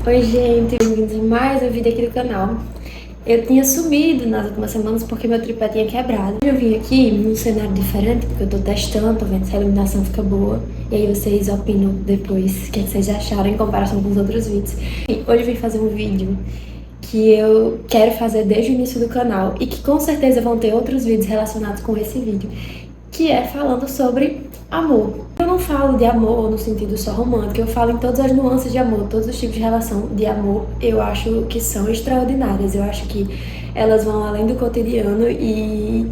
Oi, gente, bem-vindos a mais um vídeo aqui do canal. Eu tinha sumido nas últimas semanas porque meu tripé tinha quebrado. Eu vim aqui num cenário diferente porque eu tô testando, tô vendo se a iluminação fica boa. E aí vocês opinam depois o que vocês acharam em comparação com os outros vídeos. E hoje eu vim fazer um vídeo que eu quero fazer desde o início do canal e que com certeza vão ter outros vídeos relacionados com esse vídeo, que é falando sobre amor. Eu não falo de amor no sentido só romântico, eu falo em todas as nuances de amor, todos os tipos de relação de amor, eu acho que são extraordinárias, eu acho que elas vão além do cotidiano e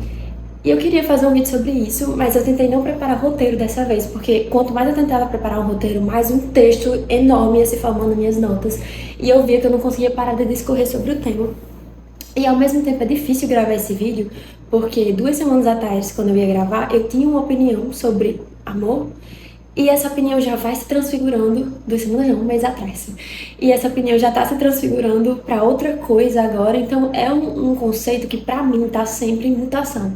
eu queria fazer um vídeo sobre isso, mas eu tentei não preparar roteiro dessa vez, porque quanto mais eu tentava preparar um roteiro, mais um texto enorme ia se formando nas minhas notas, e eu via que eu não conseguia parar de discorrer sobre o tema. E ao mesmo tempo é difícil gravar esse vídeo, porque 2 semanas atrás, quando eu ia gravar, eu tinha uma opinião sobre amor, e essa opinião já vai se transfigurando, 2 semanas não, um mês atrás. E essa opinião já tá se transfigurando para outra coisa agora, então é um conceito que pra mim tá sempre em mutação,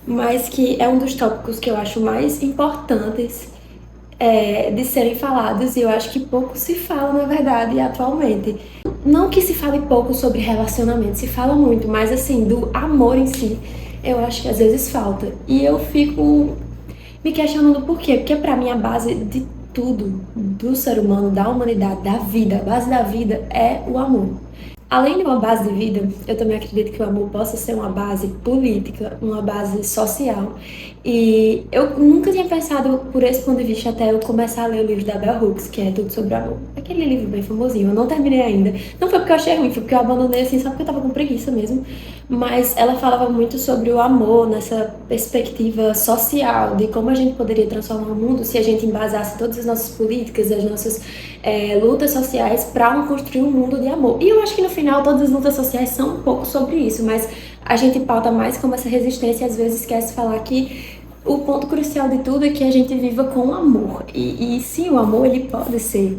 mas que é um dos tópicos que eu acho mais importantes de serem falados, e eu acho que pouco se fala, na verdade, atualmente. Não que se fale pouco sobre relacionamento, se fala muito, mas assim, do amor em si, eu acho que às vezes falta. E eu fico me questionando por quê? Porque pra mim a base de tudo, do ser humano, da humanidade, da vida, a base da vida é o amor. Além de uma base de vida, eu também acredito que o amor possa ser uma base política, uma base social. E eu nunca tinha pensado por esse ponto de vista até eu começar a ler o livro da Bell Hooks, que é Tudo Sobre Amor. Aquele livro bem famosinho, eu não terminei ainda. Não foi porque eu achei ruim, foi porque eu abandonei assim só porque eu tava com preguiça mesmo. Mas ela falava muito sobre o amor nessa perspectiva social, de como a gente poderia transformar o mundo se a gente embasasse todas as nossas políticas, as nossas lutas sociais para construir um mundo de amor. E eu acho que no final todas as lutas sociais são um pouco sobre isso, mas a gente pauta mais como essa resistência e às vezes esquece falar que o ponto crucial de tudo é que a gente viva com amor. E sim, o amor ele pode ser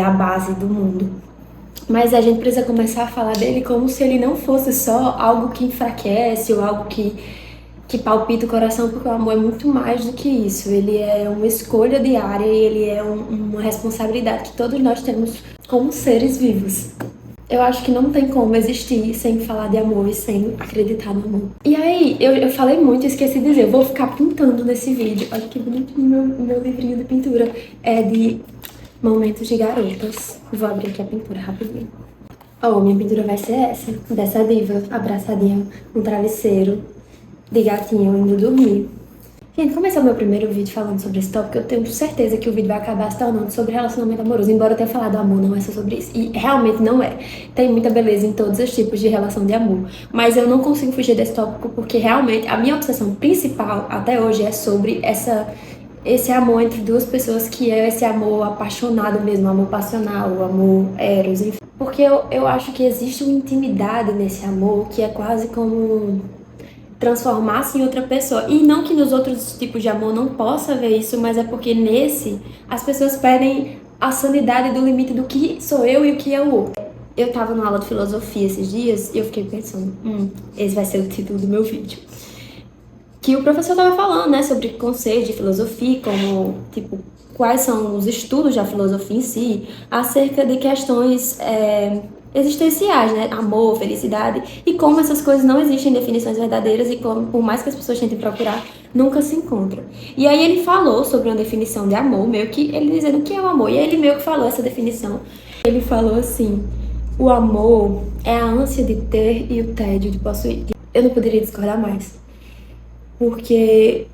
a base do mundo. Mas a gente precisa começar a falar dele como se ele não fosse só algo que enfraquece ou algo que palpita o coração, porque o amor é muito mais do que isso. Ele é uma escolha diária e ele é uma responsabilidade que todos nós temos como seres vivos. Eu acho que não tem como existir sem falar de amor e sem acreditar no amor. E aí, eu falei muito e esqueci de dizer, eu vou ficar pintando nesse vídeo. Olha que bonitinho meu livrinho de pintura. É de Momentos de Garotas. Vou abrir aqui a pintura rapidinho. Minha pintura vai ser essa, dessa diva, abraçadinha, um travesseiro, de gatinho indo dormir. Gente, como esse é o meu primeiro vídeo falando sobre esse tópico, eu tenho certeza que o vídeo vai acabar se tornando sobre relacionamento amoroso, embora eu tenha falado amor, não é só sobre isso. E realmente não é. Tem muita beleza em todos os tipos de relação de amor. Mas eu não consigo fugir desse tópico porque realmente a minha obsessão principal até hoje é sobre esse amor entre duas pessoas, que é esse amor apaixonado mesmo, amor passional, amor eros, enfim. Porque eu acho que existe uma intimidade nesse amor que é quase como transformar-se em outra pessoa. E não que nos outros tipos de amor não possa ver isso, mas é porque nesse as pessoas pedem a sanidade do limite do que sou eu e o que é o outro. Eu tava numa aula de filosofia esses dias e eu fiquei pensando, esse vai ser o título do meu vídeo. Que o professor tava falando, né, sobre conceitos de filosofia, como, tipo, quais são os estudos da filosofia em si, acerca de questões existenciais, né? Amor, felicidade, e como essas coisas não existem definições verdadeiras e como, por mais que as pessoas tentem procurar, nunca se encontram. E aí ele falou sobre uma definição de amor, meio que ele dizendo o que é o amor, e aí ele meio que falou essa definição. Ele falou assim: o amor é a ânsia de ter e o tédio de possuir. Eu não poderia discordar mais, porque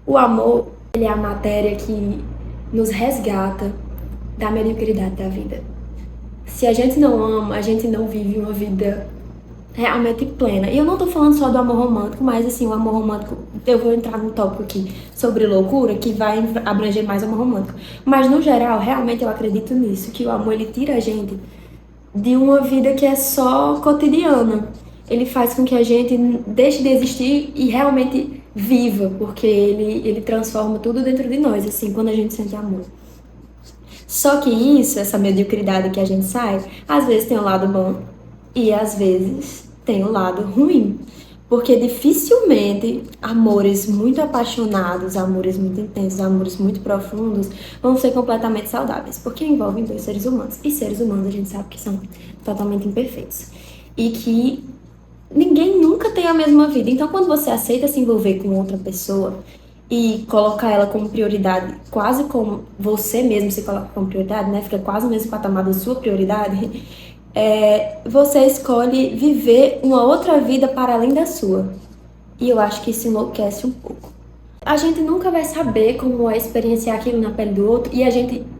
o amor, ele é a matéria que nos resgata da mediocridade da vida. Se a gente não ama, a gente não vive uma vida realmente plena. E eu não tô falando só do amor romântico, mas assim, o amor romântico, eu vou entrar num tópico aqui sobre loucura, que vai abranger mais o amor romântico. Mas no geral, realmente eu acredito nisso, que o amor ele tira a gente de uma vida que é só cotidiana. Ele faz com que a gente deixe de existir e realmente viva, porque ele transforma tudo dentro de nós, assim, quando a gente sente amor. Só que isso, essa mediocridade que a gente sai, às vezes tem o lado bom e às vezes tem o lado ruim. Porque dificilmente amores muito apaixonados, amores muito intensos, amores muito profundos vão ser completamente saudáveis, porque envolvem dois seres humanos. E seres humanos a gente sabe que são totalmente imperfeitos. E que ninguém nunca tem a mesma vida. Então, quando você aceita se envolver com outra pessoa e colocar ela como prioridade, quase como você mesmo se coloca como prioridade, né? Fica quase no mesmo patamar da sua prioridade. Você escolhe viver uma outra vida para além da sua. E eu acho que isso enlouquece um pouco. A gente nunca vai saber como é experienciar aquilo na pele do outro, e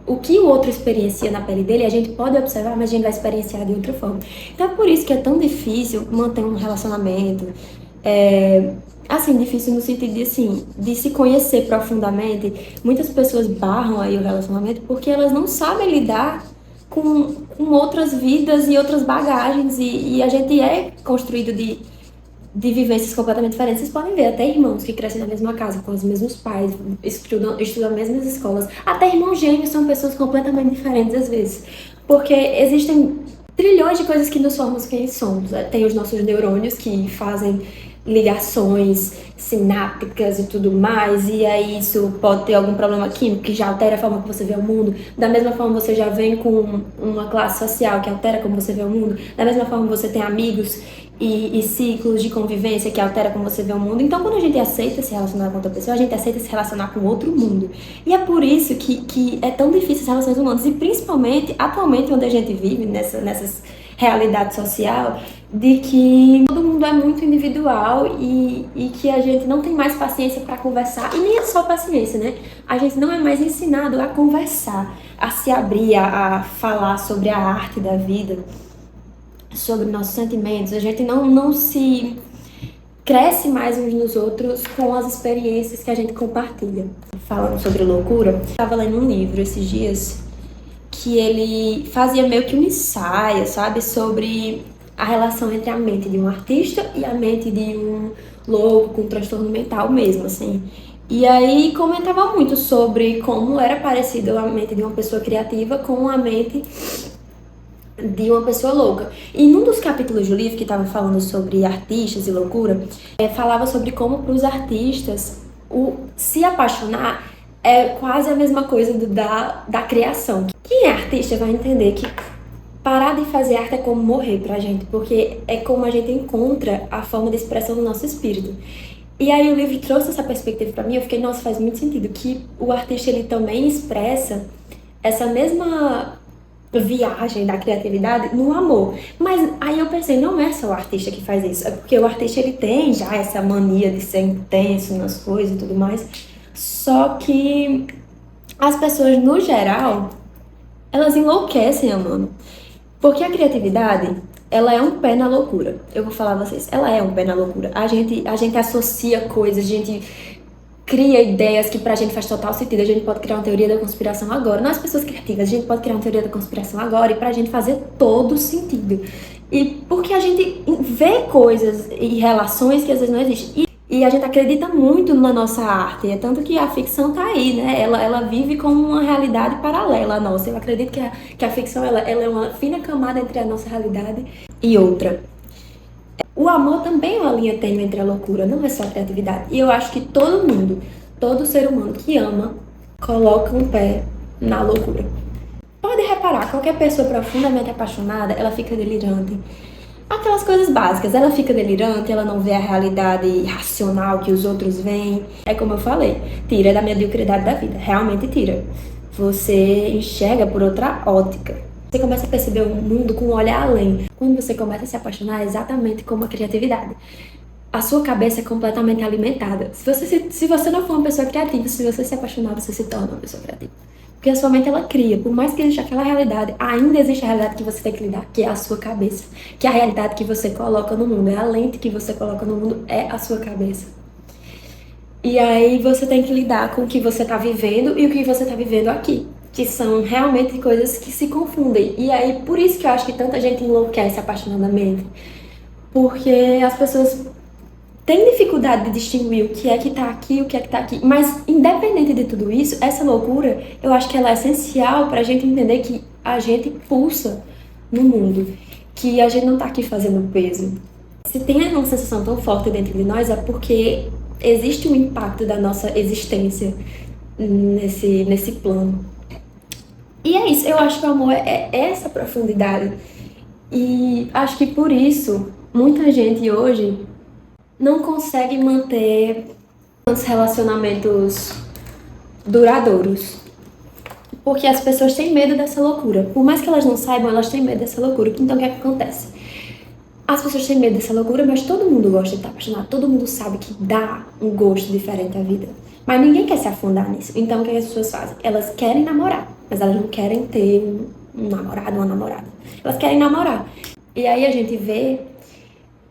o que o outro experiencia na pele dele, a gente pode observar, mas a gente vai experienciar de outra forma. Então é por isso que é tão difícil manter um relacionamento, assim, difícil no sentido de, assim, de se conhecer profundamente. Muitas pessoas barram aí o relacionamento porque elas não sabem lidar com outras vidas e outras bagagens, e a gente é construído de vivências completamente diferentes. Vocês podem ver, até irmãos que crescem na mesma casa, com os mesmos pais, estudam as mesmas escolas, até irmãos gêmeos são pessoas completamente diferentes às vezes, porque existem trilhões de coisas que nos formam quem somos. Tem os nossos neurônios que fazem ligações sinápticas e tudo mais, e aí isso pode ter algum problema químico que já altera a forma que você vê o mundo. Da mesma forma você já vem com uma classe social que altera como você vê o mundo. Da mesma forma você tem amigos e ciclos de convivência que altera como você vê o mundo. Então, quando a gente aceita se relacionar com outra pessoa, a gente aceita se relacionar com outro mundo. E é por isso que é tão difícil as relações humanas, e principalmente atualmente onde a gente vive, nessas realidade social, de que todo mundo é muito individual e que a gente não tem mais paciência para conversar, e nem é só paciência, né? A gente não é mais ensinado a conversar, a se abrir, a falar sobre a arte da vida, sobre nossos sentimentos. A gente não se cresce mais uns nos outros com as experiências que a gente compartilha. Falando sobre loucura, eu estava lendo um livro esses dias que ele fazia meio que um ensaio, sabe, sobre a relação entre a mente de um artista e a mente de um louco com transtorno mental mesmo, assim. E aí comentava muito sobre como era parecido a mente de uma pessoa criativa com a mente de uma pessoa louca. E num dos capítulos do livro que estava falando sobre artistas e loucura, falava sobre como para os artistas se apaixonar é quase a mesma coisa da criação. Quem é artista vai entender que parar de fazer arte é como morrer pra gente, porque é como a gente encontra a forma de expressão do nosso espírito. E aí o livro trouxe essa perspectiva pra mim, eu fiquei, nossa, faz muito sentido, que o artista ele também expressa essa mesma viagem da criatividade no amor. Mas aí eu pensei, não é só o artista que faz isso, é porque o artista ele tem já essa mania de ser intenso nas coisas e tudo mais, só que as pessoas no geral, elas enlouquecem amando. Porque a criatividade, ela é um pé na loucura. Eu vou falar a vocês, ela é um pé na loucura. A gente associa coisas, a gente cria ideias que pra gente faz total sentido. A gente pode criar uma teoria da conspiração agora. Nós, pessoas criativas, a gente pode criar uma teoria da conspiração agora e pra gente fazer todo sentido. E porque a gente vê coisas e relações que às vezes não existem. E a gente acredita muito na nossa arte, é tanto que a ficção tá aí, né? Ela vive como uma realidade paralela à nossa. Eu acredito que a ficção ela é uma fina camada entre a nossa realidade e outra. O amor também é uma linha tênue entre a loucura, não é só a criatividade. E eu acho que todo mundo, todo ser humano que ama, coloca um pé na loucura. Pode reparar, qualquer pessoa profundamente apaixonada, ela fica delirante. Aquelas coisas básicas, ela fica delirante, ela não vê a realidade racional que os outros veem. É como eu falei, tira da mediocridade da vida, realmente tira. Você enxerga por outra ótica. Você começa a perceber o mundo com um olhar além. Quando você começa a se apaixonar, é exatamente como a criatividade. A sua cabeça é completamente alimentada. Se você não for uma pessoa criativa, se você se apaixonar, você se torna uma pessoa criativa. Porque a sua mente, ela cria. Por mais que exista aquela realidade, ainda existe a realidade que você tem que lidar, que é a sua cabeça. Que é a realidade que você coloca no mundo. É a lente que você coloca no mundo, é a sua cabeça. E aí você tem que lidar com o que você tá vivendo e o que você tá vivendo aqui. Que são realmente coisas que se confundem. E aí, por isso que eu acho que tanta gente enlouquece apaixonadamente. Porque as pessoas tem dificuldade de distinguir o que é que tá aqui e o que é que tá aqui. Mas, independente de tudo isso, essa loucura, eu acho que ela é essencial pra gente entender que a gente pulsa no mundo. Que a gente não tá aqui fazendo peso. Se tem uma sensação tão forte dentro de nós, é porque existe um impacto da nossa existência nesse plano. E é isso, eu acho que o amor é essa profundidade. E acho que por isso, muita gente hoje não consegue manter os relacionamentos duradouros. Porque as pessoas têm medo dessa loucura. Por mais que elas não saibam, elas têm medo dessa loucura. Então o que é que acontece? As pessoas têm medo dessa loucura, mas todo mundo gosta de estar apaixonado. Todo mundo sabe que dá um gosto diferente à vida. Mas ninguém quer se afundar nisso. Então o que as pessoas fazem? Elas querem namorar, mas elas não querem ter um namorado, uma namorada. Elas querem namorar. E aí a gente vê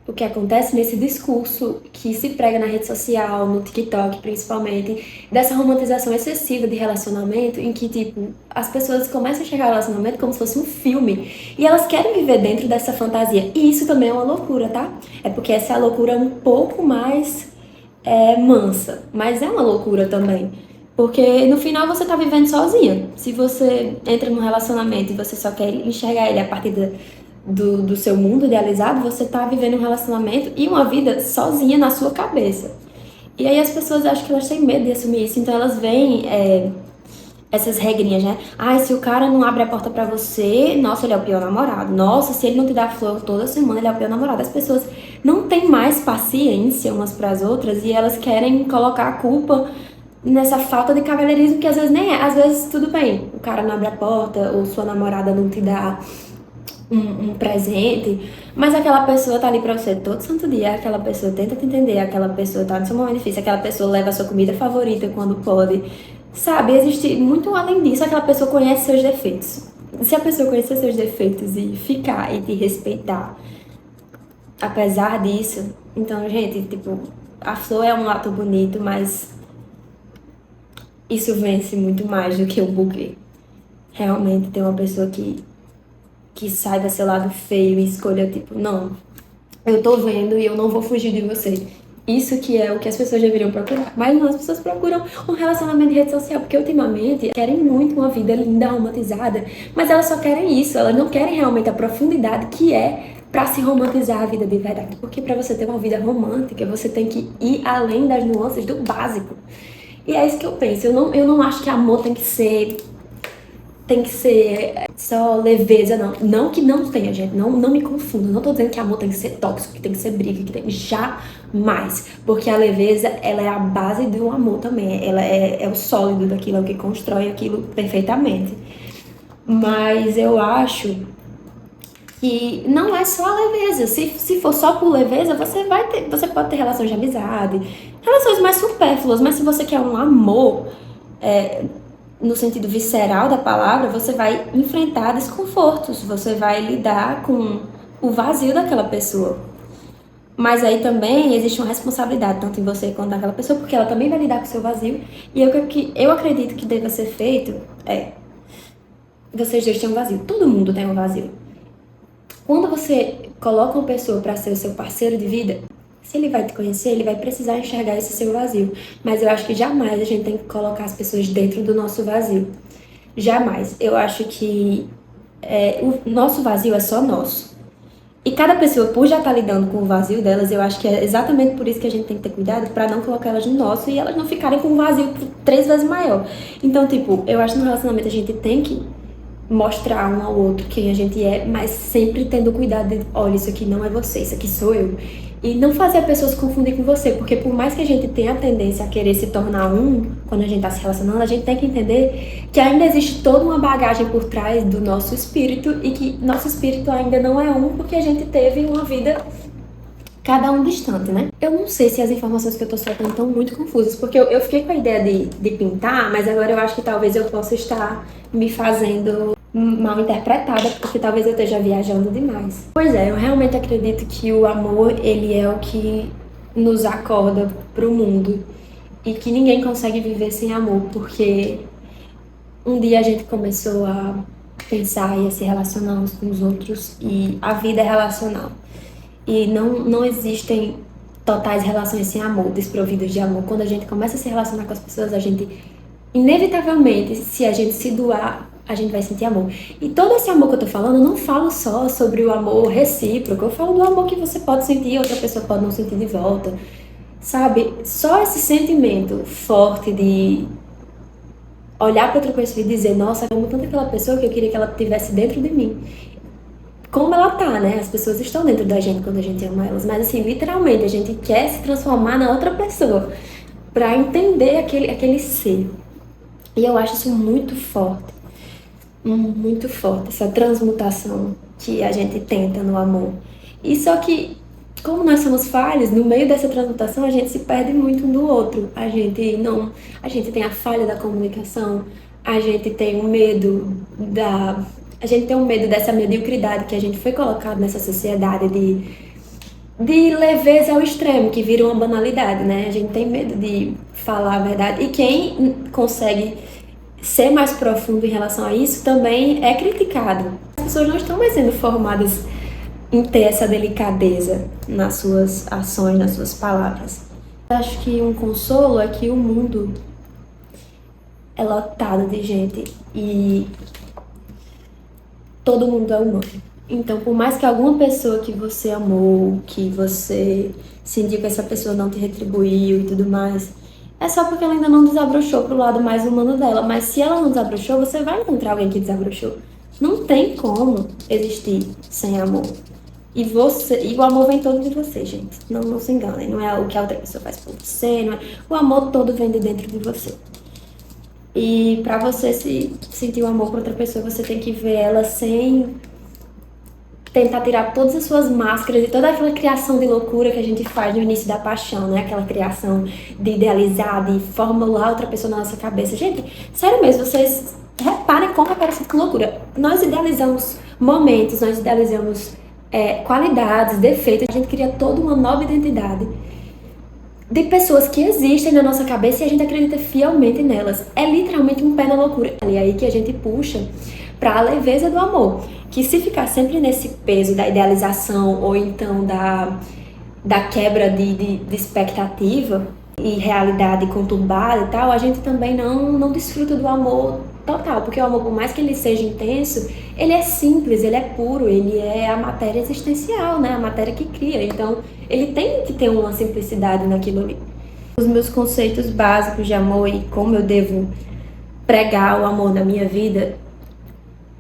o que acontece nesse discurso que se prega na rede social, no TikTok principalmente, dessa romantização excessiva de relacionamento, em que, tipo, as pessoas começam a chegar ao relacionamento como se fosse um filme, e elas querem viver dentro dessa fantasia. E isso também é uma loucura, tá? É porque essa é a loucura um pouco mais mansa, mas é uma loucura também. Porque no final você tá vivendo sozinha. Se você entra num relacionamento e você só quer enxergar ele a partir do seu mundo idealizado, você tá vivendo um relacionamento e uma vida sozinha na sua cabeça. E aí as pessoas acham que elas têm medo de assumir isso, então elas veem essas regrinhas, né? Ah, se o cara não abre a porta pra você, nossa, ele é o pior namorado. Nossa, se ele não te dá flor toda semana, ele é o pior namorado. As pessoas não têm mais paciência umas pras outras e elas querem colocar a culpa nessa falta de cavalheirismo que às vezes nem é. Às vezes tudo bem, o cara não abre a porta ou sua namorada não te dá um presente, mas aquela pessoa tá ali pra você todo santo dia, aquela pessoa tenta te entender, aquela pessoa tá no seu momento difícil, aquela pessoa leva a sua comida favorita quando pode, sabe? Existe muito além disso, aquela pessoa conhece seus defeitos. Se a pessoa conhecer seus defeitos e ficar e te respeitar, apesar disso, então, gente, tipo, a flor é um ato bonito, mas isso vence muito mais do que um buquê. Realmente tem uma pessoa que saiba seu lado feio e escolha, tipo, não, eu tô vendo e eu não vou fugir de você. Isso que é o que as pessoas deveriam procurar. Mas não, as pessoas procuram um relacionamento de rede social, porque ultimamente querem muito uma vida linda, romantizada, mas elas só querem isso, elas não querem realmente a profundidade que é pra se romantizar a vida de verdade. Porque pra você ter uma vida romântica, você tem que ir além das nuances do básico. E é isso que eu penso, eu não acho que amor tem que ser só leveza, não. Não que não tenha, gente. Não me confunda. Não tô dizendo que amor tem que ser tóxico, que tem que ser briga, que tem jamais. Porque a leveza, ela é a base do amor também. Ela é o sólido daquilo, é o que constrói aquilo perfeitamente. Mas eu acho que não é só a leveza. Se for só por leveza, você pode ter relações de amizade, relações mais supérfluas, mas se você quer um amor, no sentido visceral da palavra, você vai enfrentar desconfortos, você vai lidar com o vazio daquela pessoa. Mas aí também existe uma responsabilidade, tanto em você quanto naquela pessoa, porque ela também vai lidar com o seu vazio. E o que eu acredito que deva ser feito vocês dois têm um vazio, todo mundo tem um vazio. Quando você coloca uma pessoa para ser o seu parceiro de vida, se ele vai te conhecer, ele vai precisar enxergar esse seu vazio. Mas eu acho que jamais a gente tem que colocar as pessoas dentro do nosso vazio. Jamais. Eu acho que o nosso vazio é só nosso. E cada pessoa, por já estar lidando com o vazio delas, eu acho que é exatamente por isso que a gente tem que ter cuidado para não colocar elas no nosso e elas não ficarem com um vazio 3 vezes maior. Então, tipo, eu acho que no relacionamento a gente tem que mostrar um ao outro quem a gente é, mas sempre tendo cuidado de, olha, isso aqui não é você, isso aqui sou eu. E não fazer a pessoa se confundir com você, porque por mais que a gente tenha a tendência a querer se tornar quando a gente tá se relacionando, a gente tem que entender que ainda existe toda uma bagagem por trás do nosso espírito e que nosso espírito ainda não é porque a gente teve uma vida cada um distante, né? Eu não sei se as informações que eu tô soltando estão muito confusas, porque eu fiquei com a ideia de pintar, mas agora eu acho que talvez eu possa estar me fazendo mal interpretada, porque talvez eu esteja viajando demais. Pois é, eu realmente acredito que o amor, ele é o que nos acorda pro mundo e que ninguém consegue viver sem amor, porque um dia a gente começou a pensar e a se relacionar uns com os outros e a vida é relacional. E não existem totais relações sem amor, desprovidas de amor. Quando a gente começa a se relacionar com as pessoas, a gente, inevitavelmente, se a gente se doar a gente vai sentir amor. E todo esse amor que eu tô falando, eu não falo só sobre o amor recíproco, eu falo do amor que você pode sentir e outra pessoa pode não sentir de volta. Sabe? Só esse sentimento forte de olhar para outra pessoa e dizer, nossa, eu amo tanto aquela pessoa que eu queria que ela estivesse dentro de mim. Como ela tá, né? As pessoas estão dentro da gente quando a gente ama elas, mas assim, literalmente, a gente quer se transformar na outra pessoa para entender aquele ser. E eu acho isso muito forte, essa transmutação que a gente tenta no amor. E só que, como nós somos falhos, no meio dessa transmutação a gente se perde muito um do outro. A gente tem a falha da comunicação, a gente tem o medo a gente tem um medo dessa mediocridade que a gente foi colocado nessa sociedade de leveza ao extremo, que vira uma banalidade, né? A gente tem medo de falar a verdade. E quem consegue ser mais profundo em relação a isso também é criticado. As pessoas não estão mais sendo formadas em ter essa delicadeza nas suas ações, nas suas palavras. Eu acho que um consolo é que o mundo é lotado de gente e todo mundo é humano. Então, por mais que alguma pessoa que você amou, que você sentiu que essa pessoa não te retribuiu e tudo mais, é só porque ela ainda não desabrochou pro lado mais humano dela. Mas se ela não desabrochou, você vai encontrar alguém que desabrochou. Não tem como existir sem amor. E o amor vem todo de você, gente. Não se enganem. Não é o que a outra pessoa faz por você, não é. O amor todo vem de dentro de você. E pra você se sentir o amor por outra pessoa, você tem que ver ela sem tentar tirar todas as suas máscaras e toda aquela criação de loucura que a gente faz no início da paixão, né? Aquela criação de idealizar, de formular outra pessoa na nossa cabeça. Gente, sério mesmo, vocês reparem como é parecido com loucura. Nós idealizamos momentos, nós idealizamos qualidades, defeitos. A gente cria toda uma nova identidade de pessoas que existem na nossa cabeça e a gente acredita fielmente nelas. É literalmente um pé na loucura. E é aí que a gente puxa para a leveza do amor. Que se ficar sempre nesse peso da idealização ou então da quebra de expectativa e realidade conturbada e tal, a gente também não desfruta do amor total. Porque o amor, por mais que ele seja intenso, ele é simples, ele é puro, ele é a matéria existencial, né? A matéria que cria. Então, ele tem que ter uma simplicidade naquilo ali. Os meus conceitos básicos de amor e como eu devo pregar o amor na minha vida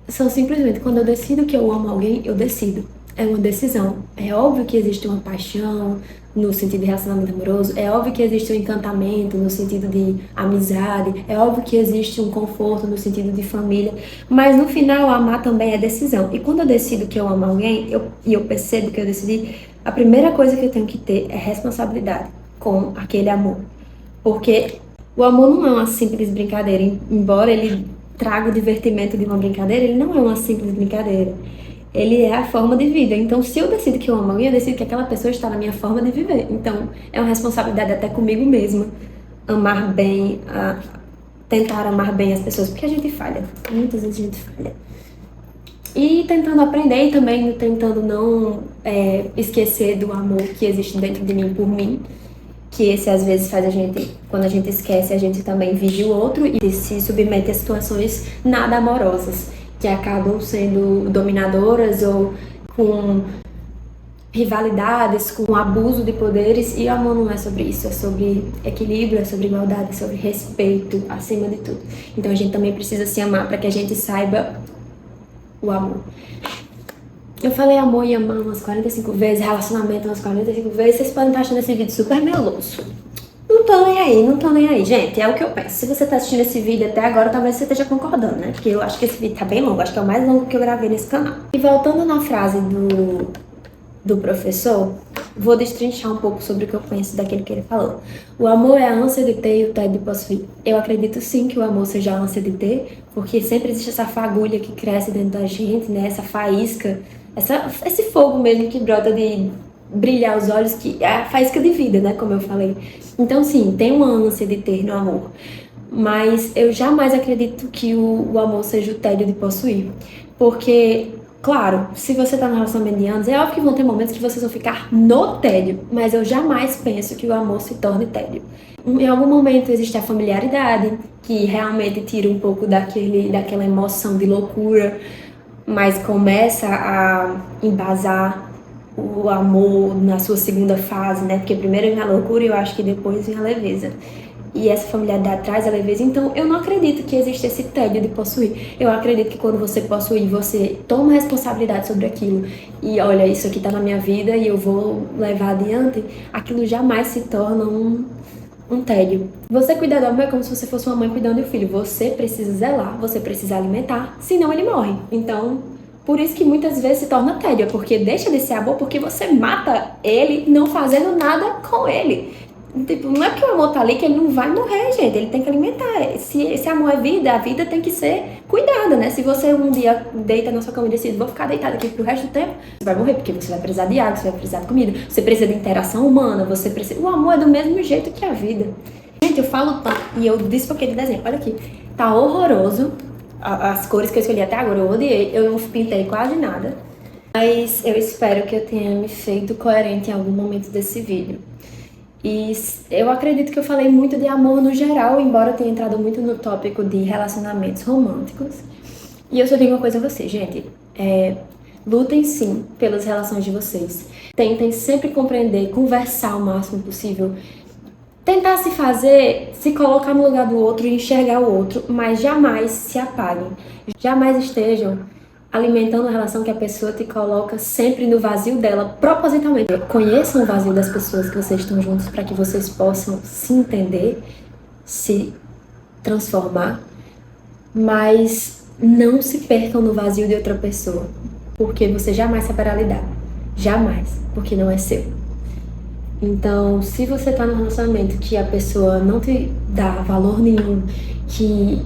são simplesmente quando eu decido que eu amo alguém, eu decido. É uma decisão. É óbvio que existe uma paixão no sentido de relacionamento amoroso, é óbvio que existe um encantamento no sentido de amizade, é óbvio que existe um conforto no sentido de família, mas no final amar também é decisão. E quando eu decido que eu amo alguém, e eu percebo que eu decidi, a primeira coisa que eu tenho que ter é responsabilidade com aquele amor. Porque o amor não é uma simples brincadeira, embora ele traga o divertimento de uma brincadeira, ele não é uma simples brincadeira. Ele é a forma de vida. Então, se eu decido que eu amo alguém, eu decido que aquela pessoa está na minha forma de viver. Então, é uma responsabilidade até comigo mesma. Amar bem, tentar amar bem as pessoas, porque a gente falha. Muitas vezes a gente falha. E tentando aprender e também tentando não esquecer do amor que existe dentro de mim por mim. Que esse às vezes faz a gente, quando a gente esquece, a gente também vigia o outro e se submete a situações nada amorosas, que acabam sendo dominadoras ou com rivalidades, com abuso de poderes. E o amor não é sobre isso, é sobre equilíbrio, é sobre igualdade, é sobre respeito acima de tudo. Então a gente também precisa se amar para que a gente saiba o amor. Eu falei amor e amar umas 45 vezes, relacionamento umas 45 vezes, vocês podem estar achando esse vídeo super meloso. Não tô nem aí, gente, é o que eu penso. Se você tá assistindo esse vídeo até agora, talvez você esteja concordando, né? Porque eu acho que esse vídeo tá bem longo, acho que é o mais longo que eu gravei nesse canal. E voltando na frase do professor, vou destrinchar um pouco sobre o que eu penso daquilo que ele falou. O amor é a ânsia de ter e o tédio de possuir. Eu acredito sim que o amor seja a ânsia de ter, porque sempre existe essa fagulha que cresce dentro da gente, né? Essa faísca, esse fogo mesmo que brota de brilhar os olhos, que é a faísca de vida, né? Como eu falei. Então, sim, tem uma ânsia de ter no amor. Mas eu jamais acredito que o amor seja o tédio de possuir. Porque Claro, se você tá num relacionamento de anos, é óbvio que vão ter momentos que vocês vão ficar no tédio, mas eu jamais penso que o amor se torne tédio. Em algum momento existe a familiaridade, que realmente tira um pouco daquela emoção de loucura, mas começa a embasar o amor na sua segunda fase, né? Porque primeiro vem a loucura e eu acho que depois vem a leveza. E essa familiaridade traz a leveza. Então, eu não acredito que existe esse tédio de possuir. Eu acredito que quando você possui, você toma responsabilidade sobre aquilo. E olha, isso aqui tá na minha vida e eu vou levar adiante. Aquilo jamais se torna um tédio. Você cuidar do amor é como se você fosse uma mãe cuidando do filho. Você precisa zelar, você precisa alimentar, senão ele morre. Então, por isso que muitas vezes se torna tédio, porque deixa de ser amor porque você mata ele não fazendo nada com ele. Tipo, não é porque o amor tá ali que ele não vai morrer, gente. Ele tem que alimentar. Se esse amor é vida, a vida tem que ser cuidada, né? Se você um dia deita na sua cama e decide, vou ficar deitado aqui pro resto do tempo, você vai morrer, porque você vai precisar de água, você vai precisar de comida, você precisa de interação humana, você precisa... O amor é do mesmo jeito que a vida. Gente, eu falo tanto, e eu desfoquei de desenho. Olha aqui, tá horroroso. As cores que eu escolhi até agora eu odiei. Eu não pintei quase nada. Mas eu espero que eu tenha me feito coerente em algum momento desse vídeo. E eu acredito que eu falei muito de amor no geral, embora eu tenha entrado muito no tópico de relacionamentos românticos. E eu só digo uma coisa a vocês, gente. Lutem sim pelas relações de vocês. Tentem sempre compreender, conversar o máximo possível. Tentar se colocar no lugar do outro e enxergar o outro, mas jamais se apaguem. Jamais estejam alimentando a relação que a pessoa te coloca sempre no vazio dela, propositalmente. Conheçam o vazio das pessoas que vocês estão juntos para que vocês possam se entender, se transformar, mas não se percam no vazio de outra pessoa, porque você jamais saberá lidar. Jamais, porque não é seu. Então, se você tá num relacionamento que a pessoa não te dá valor nenhum, que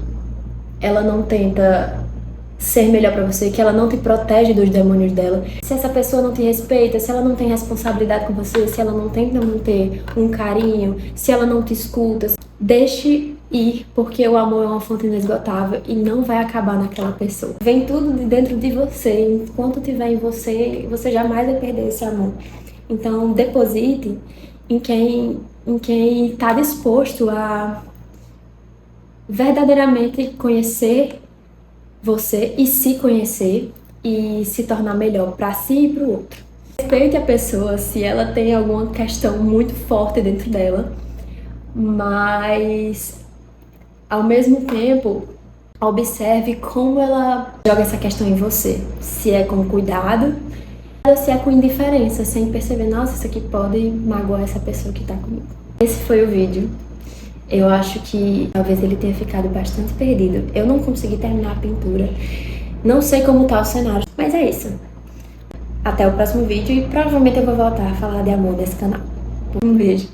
ela não tenta ser melhor pra você, que ela não te protege dos demônios dela, se essa pessoa não te respeita, se ela não tem responsabilidade com você, se ela não tenta manter um carinho, se ela não te escuta, deixe ir, porque o amor é uma fonte inesgotável e não vai acabar naquela pessoa. Vem tudo de dentro de você, enquanto tiver em você, você jamais vai perder esse amor. Então, deposite em quem está disposto a verdadeiramente conhecer você e se conhecer e se tornar melhor para si e para o outro. Respeite a pessoa se ela tem alguma questão muito forte dentro dela, mas ao mesmo tempo observe como ela joga essa questão em você. Se é com cuidado ou se é com indiferença, sem perceber, nossa, isso aqui pode magoar essa pessoa que tá comigo. Esse foi o vídeo. Eu acho que talvez ele tenha ficado bastante perdido. Eu não consegui terminar a pintura. Não sei como tá o cenário, mas é isso. Até o próximo vídeo e provavelmente eu vou voltar a falar de amor nesse canal. Um beijo.